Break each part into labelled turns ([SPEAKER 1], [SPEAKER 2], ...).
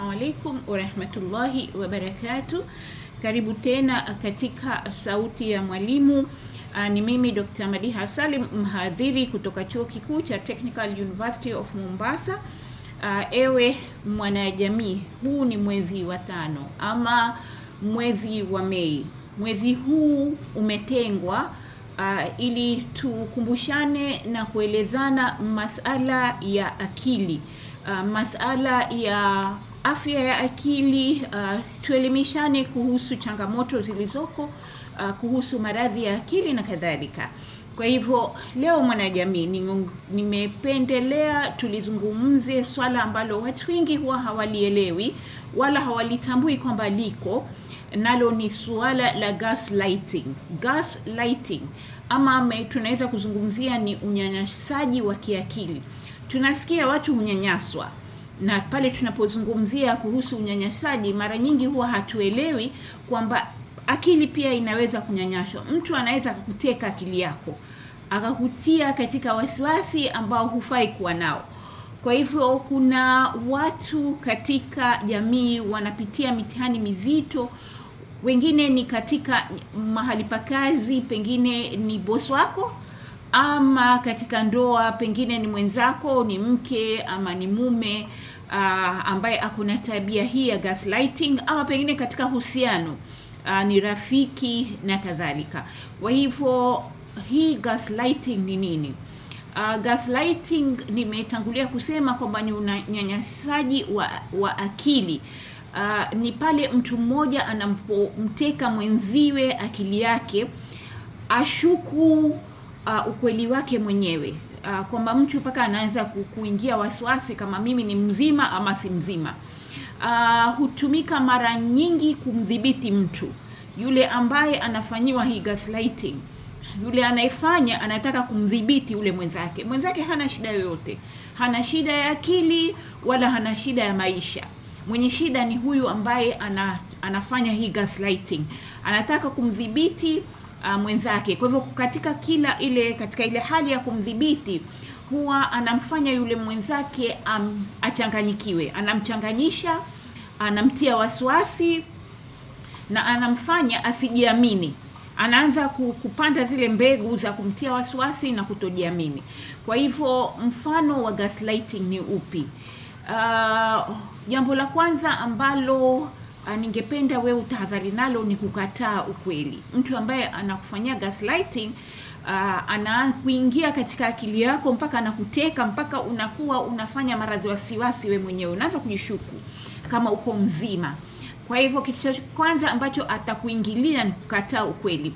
[SPEAKER 1] Assalamu alaikum wa rahmatullahi wa barakatuh. Karibu tena katika sauti ya mwalimu. Ni mimi Dr. Madiha Salim, mhadhiri kutoka Chuo Kikuu cha Technical University of Mombasa. Ewe mwanajamii, huu ni mwezi wa 5 ama mwezi wa Mei. Mwezi huu umetengwa ili tukumbushane na kuelezana masala ya akili, masala ya afya ya akili, tuelimishane kuhusu changamoto zilizoko, kuhusu maradhi ya akili na kadhalika. Kwa hivyo leo mwanajamii, nimependelea tulizungumze swala ambalo watu wengi huwa hawalielewi wala hawalitambui kwamba liko, nalo ni suala la gaslighting. Gaslighting ama tunaweza kuzungumzia ni unyanyasaji wa kiakili. Tunasikia watu hunyanyaswa, na pale tunapozungumzia kuhusu unyanyasaji mara nyingi huwa hatuelewi kwamba akili pia inaweza kunyanyaswa. Mtu anaweza kukuteka akili yako, akakutia katika wasiwasi ambao hufai kuwa nao. Kwa hivyo kuna watu katika jamii wanapitia mitihani mizito. Wengine ni katika mahali pa kazi, pengine ni boss wako, ama katika ndoa, pengine ni mwenzako, ni mke ama ni mume ambaye akuna tabia hii ya gaslighting, ama pengine katika uhusiano ni rafiki na kadhalika. Kwa hivyo hii gaslighting ni nini? Gaslighting nimetangulia kusema kwamba ni unyanyasaji wa akili. Ni pale mtu mmoja anapomteka mwenziwe akili yake, ashuku ukweli wake mwenyewe, kwamba mtu mpaka anaanza kuingia wasiwasi kama mimi ni mzima ama si mzima. Hutumika mara nyingi kumdhibiti mtu yule ambaye anafanyiwa hii gaslighting. Yule anayefanya anataka kumdhibiti yule mwenzake. Mwenzake hana shida yoyote, hana shida ya akili wala hana shida ya maisha. Mwenye shida ni huyu ambaye anafanya hii gaslighting, anataka kumdhibiti mwenzake. Kwa hivyo katika ile hali ya kumdhibiti, huwa anamfanya yule mwenzake achanganyikiwe, anamchanganyisha, anamtia wasiwasi na anamfanya asijiamini. Anaanza kupanda zile mbegu za kumtia wasiwasi na kutojiamini. Kwa hivyo mfano wa gaslighting ni upi? Jambo la kwanza ambalo ningependa wewe utahadhari nalo ni kukataa ukweli. Mtu ambaye anakufanyia gaslighting anakuingia katika akili yako mpaka anakuteka, mpaka unakuwa unafanya maradhi wasiwasi wewe mwenyewe, unaanza kujishuku kama uko mzima. Kwa hivyo kitu cha kwanza ambacho atakuingilia ni kukataa ukweli.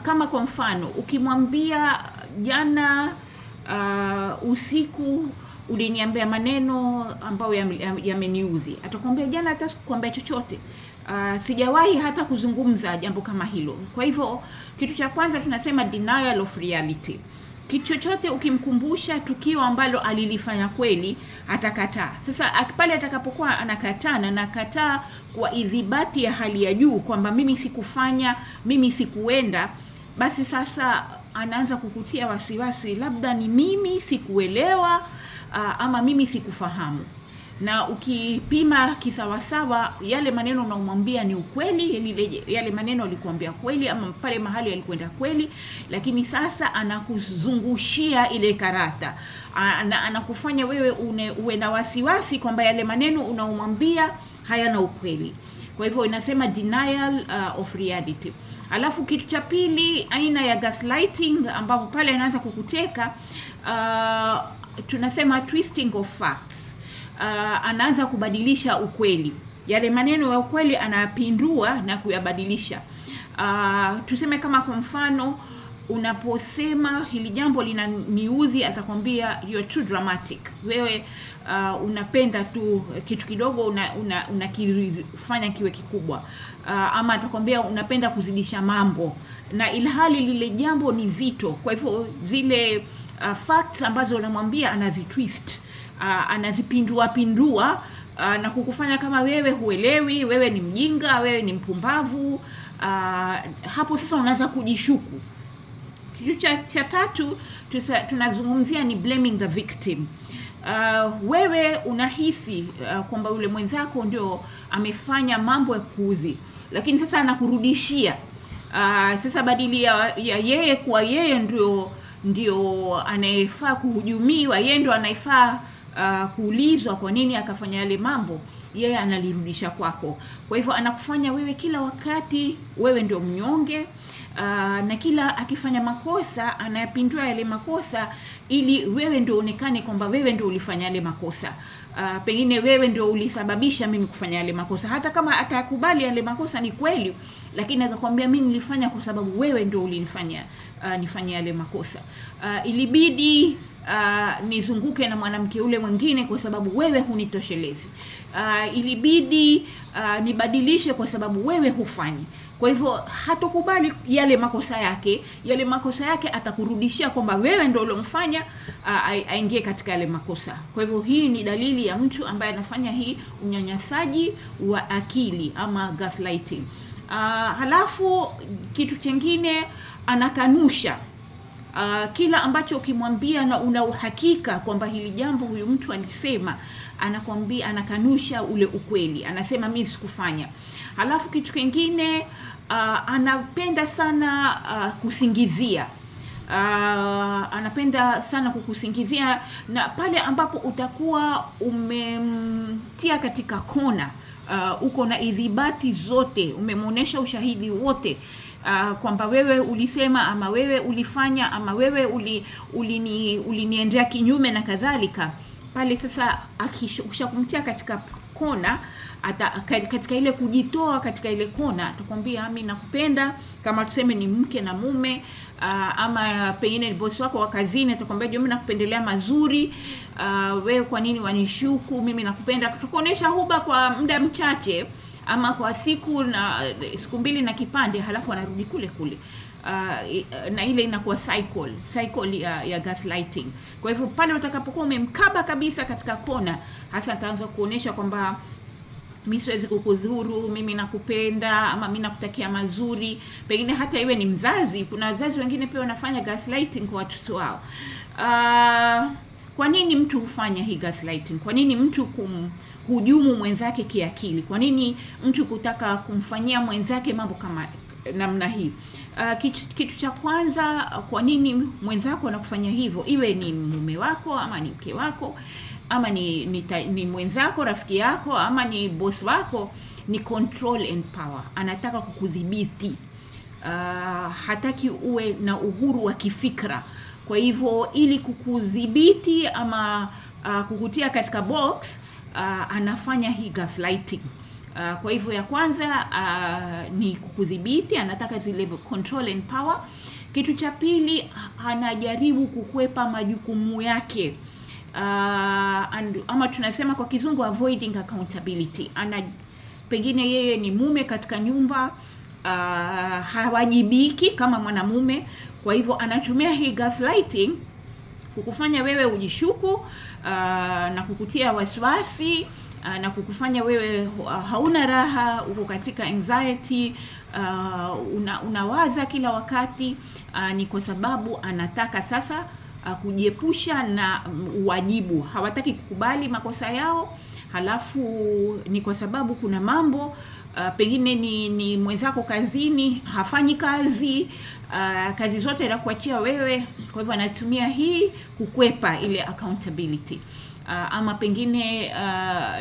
[SPEAKER 1] Kama kwa mfano ukimwambia jana usiku uliniambia maneno ambayo yameniudhi, atakwambia jana hata sikukwambia chochote, sijawahi hata kuzungumza jambo kama hilo. Kwa hivyo kitu cha kwanza tunasema denial of reality. Kitu chochote ukimkumbusha tukio ambalo alilifanya kweli, atakataa. Sasa pale atakapokuwa anakataa na nakataa kwa idhibati ya hali ya juu kwamba mimi sikufanya, mimi sikuenda, basi sasa anaanza kukutia wasiwasi, labda ni mimi sikuelewa ama mimi sikufahamu. Na ukipima kisawasawa, yale maneno unamwambia ni ukweli, yale maneno alikuambia kweli, ama pale mahali alikwenda kweli, lakini sasa anakuzungushia ile karata, anakufanya wewe uwe na wasiwasi kwamba yale maneno unamwambia hayana ukweli. Kwa hivyo inasema denial of reality. Alafu kitu cha pili, aina ya gaslighting ambapo pale anaanza kukuteka, tunasema twisting of facts. Anaanza kubadilisha ukweli, yale maneno ya ukweli anapindua na kuyabadilisha. Tuseme kama kwa mfano, unaposema hili jambo linaniudhi, atakwambia you are too dramatic. Wewe unapenda tu kitu kidogo unakifanya kiwe kikubwa. Ama atakwambia unapenda kuzidisha mambo, na ilhali lile jambo ni zito. Kwa hivyo zile facts ambazo unamwambia anazitwist, anazipindua na kukufanya kama wewe huelewi, wewe ni mjinga, wewe ni mpumbavu. Hapo sasa unaanza kujishuku. Kitu cha tatu tunazungumzia ni blaming the victim. wewe unahisi kwamba yule mwenzako ndio amefanya mambo ya kuudhi, lakini sasa anakurudishia. Sasa badili ya yeye kuwa yeye ndio anayefaa kuhujumiwa, yeye ndio anayefaa kuulizwa kwa nini akafanya yale mambo, yeye analirudisha kwako. Kwa hivyo anakufanya wewe kila wakati wewe ndio mnyonge, na kila akifanya makosa anayapindua yale makosa ili wewe ndio onekane kwamba wewe ndio ulifanya yale makosa. Pengine wewe ndio ulisababisha mimi kufanya yale makosa, hata kama atakubali yale makosa ni kweli, lakini atakwambia mimi nilifanya kwa sababu wewe ndio ulinifanya nifanye yale makosa. Ilibidi nizunguke na mwanamke ule mwingine kwa sababu wewe hunitoshelezi. Ilibidi nibadilishe kwa sababu wewe hufanyi. Kwa hivyo hatokubali yale makosa yake atakurudishia kwamba wewe ndio ulomfanya aingie katika yale makosa. Kwa hivyo hii ni dalili ya mtu ambaye anafanya hii unyanyasaji wa akili ama gaslighting. Halafu kitu kingine, anakanusha kila ambacho ukimwambia na una uhakika kwamba hili jambo huyu mtu alisema, anakwambia, anakanusha ule ukweli, anasema mimi sikufanya. Halafu kitu kingine, anapenda sana kusingizia. Anapenda sana kukusingizia, na pale ambapo utakuwa umemtia katika kona, uko na idhibati zote, umemuonesha ushahidi wote kwamba wewe ulisema ama wewe ulifanya ama wewe uliniendea kinyume na kadhalika, pale sasa ukishakumtia katika kona, katika ile kujitoa katika ile kona, atakwambia mimi nakupenda. Kama tuseme ni mke na mume, ama pengine ni bosi wako wa kazini, atakwambia mimi nakupendelea mazuri, wewe kwa nini wanishuku, mimi nakupenda. Tutakuonesha huba kwa muda mchache ama kwa siku mbili na kipande, halafu anarudi kule kule. Na ile inakuwa cycle ya gaslighting. Kwa hivyo pale utakapokuwa umemkaba kabisa katika kona, hasa ataanza kuonesha kwamba mimi siwezi kukudhuru, mimi nakupenda, ama mimi nakutakia mazuri. Pengine hata iwe ni mzazi. Kuna wazazi wengine pia wanafanya gaslighting kwa watoto wao. Kwa nini mtu hufanya hii gaslighting? Kwa nini mtu kumhujumu mwenzake kiakili? Kwa nini mtu kutaka kumfanyia mwenzake mambo kama namna hii? Kitu cha kwanza, kwa nini mwenzako anakufanya hivyo, iwe ni mume wako ama ni mke wako ama ni mwenzako, rafiki yako, ama ni boss wako, ni control and power. Anataka kukudhibiti. Hataki uwe na uhuru wa kifikra. Kwa hivyo ili kukudhibiti ama kukutia katika box, anafanya hii gaslighting. Kwa hivyo ya kwanza ni kukudhibiti, anataka zile control and power. Kitu cha pili, anajaribu kukwepa majukumu yake. Ama tunasema kwa kizungu avoiding accountability. Pengine yeye ni mume katika nyumba, hawajibiki kama mwanamume. Kwa hivyo anatumia hii gaslighting kukufanya wewe ujishuku, na kukutia wasiwasi, na kukufanya wewe hauna raha, uko katika anxiety, unawaza kila wakati. Ni kwa sababu anataka sasa kujiepusha na wajibu. Hawataki kukubali makosa yao. Halafu ni kwa sababu kuna mambo, pengine ni mwenzako kazini hafanyi kazi, kazi zote anakuachia wewe. Kwa hivyo anatumia hii kukwepa ile accountability. Ama pengine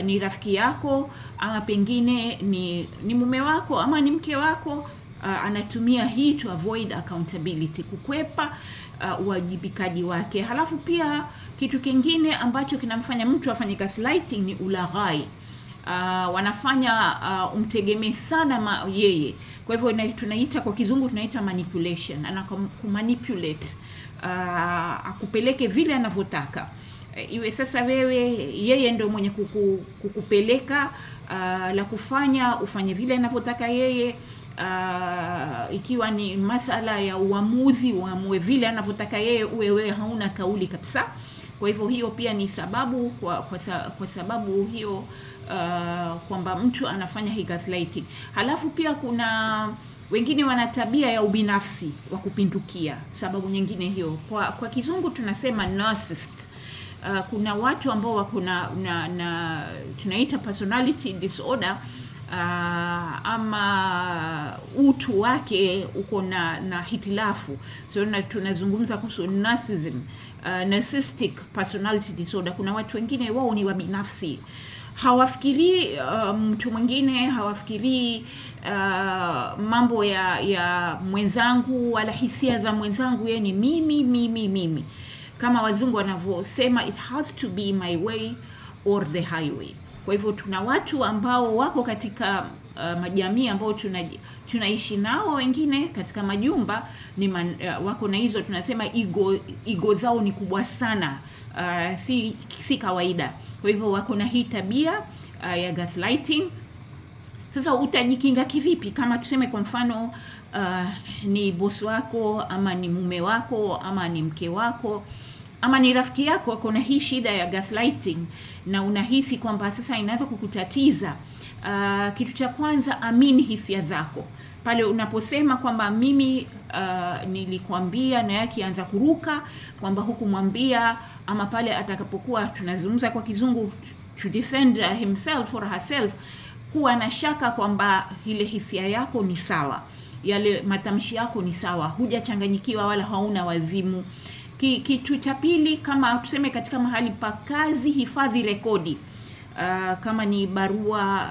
[SPEAKER 1] ni rafiki yako, ama pengine ni mume wako ama ni mke wako, anatumia hii to avoid accountability, kukwepa uwajibikaji wake. Halafu pia kitu kingine ambacho kinamfanya mtu afanye gaslighting ni ulaghai. Wanafanya umtegemee sana yeye. Kwa hivyo tunaita kwa kizungu tunaita manipulation. Anakumanipulate, akupeleke vile anavyotaka. Iwe sasa yeye ndio mwenye kukupeleka, la kufanya ufanye vile anavyotaka yeye. Ikiwa ni masala ya uamuzi, uamue vile anavyotaka yeye, wewe hauna kauli kabisa. Kwa hivyo hiyo pia ni sababu, kwa sababu hiyo kwamba mtu anafanya hii gaslighting. Halafu pia kuna wengine wana tabia ya ubinafsi wa kupindukia. Sababu nyingine hiyo, kwa kizungu tunasema narcissist. kuna watu ambao wako na tunaita personality disorder, ama utu wake uko na hitilafu. So tunazungumza kuhusu narcissistic personality disorder. Kuna watu wengine wao ni wabinafsi, hawafikiri mtu mwingine, hawafikiri mambo ya mwenzangu wala hisia za mwenzangu. Yeye ni mimi. Kama wazungu wanavyosema, it has to be my way or the highway. Kwa hivyo tuna watu ambao wako katika majamii ambao tunaishi nao, wengine katika majumba wako na hizo tunasema ego zao ni kubwa sana, si kawaida. Kwa hivyo wako na hii tabia ya gaslighting. Sasa utajikinga kivipi? Kama tuseme kwa mfano ni boss wako, ama ni mume wako, ama ni mke wako, ama ni rafiki yako, kuna hii shida ya gaslighting na unahisi kwamba sasa inaanza kukutatiza. Kitu cha kwanza, amini hisia zako. Pale unaposema kwamba mimi nilikwambia, na yake anza kuruka kwamba hukumwambia, ama pale atakapokuwa tunazungumza kwa kizungu to defend himself or herself, kuwa na shaka kwamba ile hisia yako ni sawa, yale matamshi yako ni sawa, hujachanganyikiwa wala hauna wazimu. Kitu cha pili, kama tuseme katika mahali pa kazi, hifadhi rekodi. Kama ni barua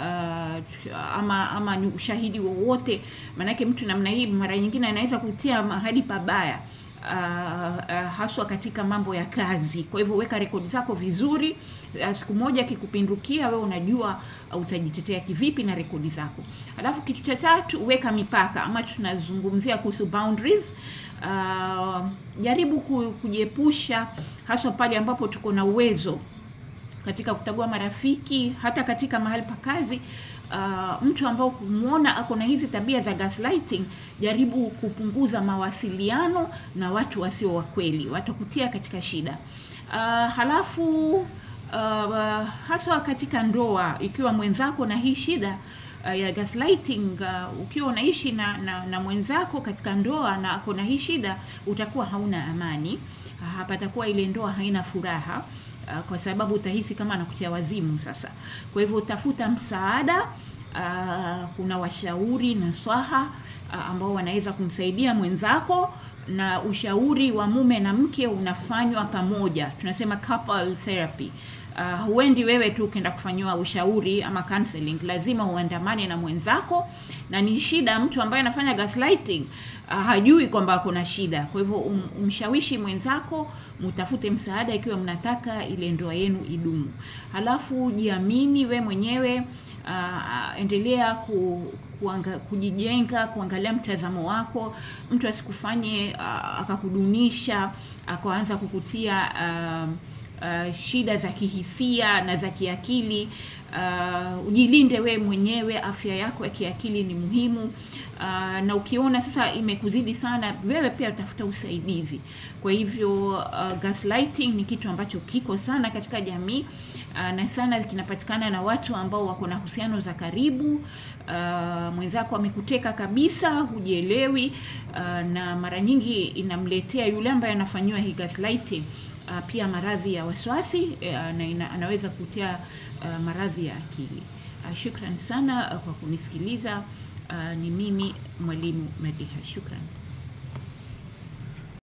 [SPEAKER 1] ama ni ushahidi wowote, manake mtu namna hii mara nyingine anaweza kutia mahali pabaya, haswa katika mambo ya kazi. Kwa hivyo weka rekodi zako vizuri, siku moja kikupindukia wewe unajua utajitetea kivipi na rekodi zako. Alafu kitu cha tatu, weka mipaka, ama tunazungumzia kuhusu boundaries. Jaribu kujiepusha, haswa pale ambapo tuko na uwezo katika kutagua marafiki, hata katika mahali pa kazi. Mtu ambao kumuona ako na hizi tabia za gaslighting, jaribu kupunguza mawasiliano na watu wasio wa kweli, watakutia katika shida. Halafu haswa katika ndoa, ikiwa mwenzako na hii shida ya gaslighting, ukiwa unaishi na mwenzako katika ndoa na ako na hii shida, utakuwa hauna amani. Hapatakuwa ile ndoa haina furaha, kwa sababu utahisi kama anakutia wazimu sasa. Kwa hivyo utafuta msaada. Kuna washauri na swaha ambao wanaweza kumsaidia mwenzako, na ushauri wa mume na mke unafanywa pamoja, tunasema couple therapy. Huendi wewe tu ukienda kufanywa ushauri ama counseling, lazima uandamane na mwenzako. Na ni shida, mtu ambaye anafanya gaslighting hajui kwamba kuna shida. Kwa hivyo umshawishi mwenzako, mtafute msaada ikiwa mnataka ile ndoa yenu idumu. Halafu jiamini we mwenyewe, endelea kujijenga, kuangalia mtazamo wako. Mtu asikufanye akakudunisha, akaanza kukutia shida za kihisia na za kiakili. Ujilinde we mwenyewe, afya yako ya kiakili ni muhimu. Na ukiona sasa imekuzidi sana, wewe pia utafuta usaidizi. Kwa hivyo gaslighting ni kitu ambacho kiko sana katika jamii, na sana kinapatikana na watu ambao wako na uhusiano za karibu. Mwenzako amekuteka kabisa, hujielewi, na mara nyingi inamletea yule ambaye anafanywa hii gaslighting pia maradhi ya wasiwasi, na anaweza kutia maradhi ya akili. Shukran sana kwa kunisikiliza. Ni mimi Mwalimu Madiha. Shukran.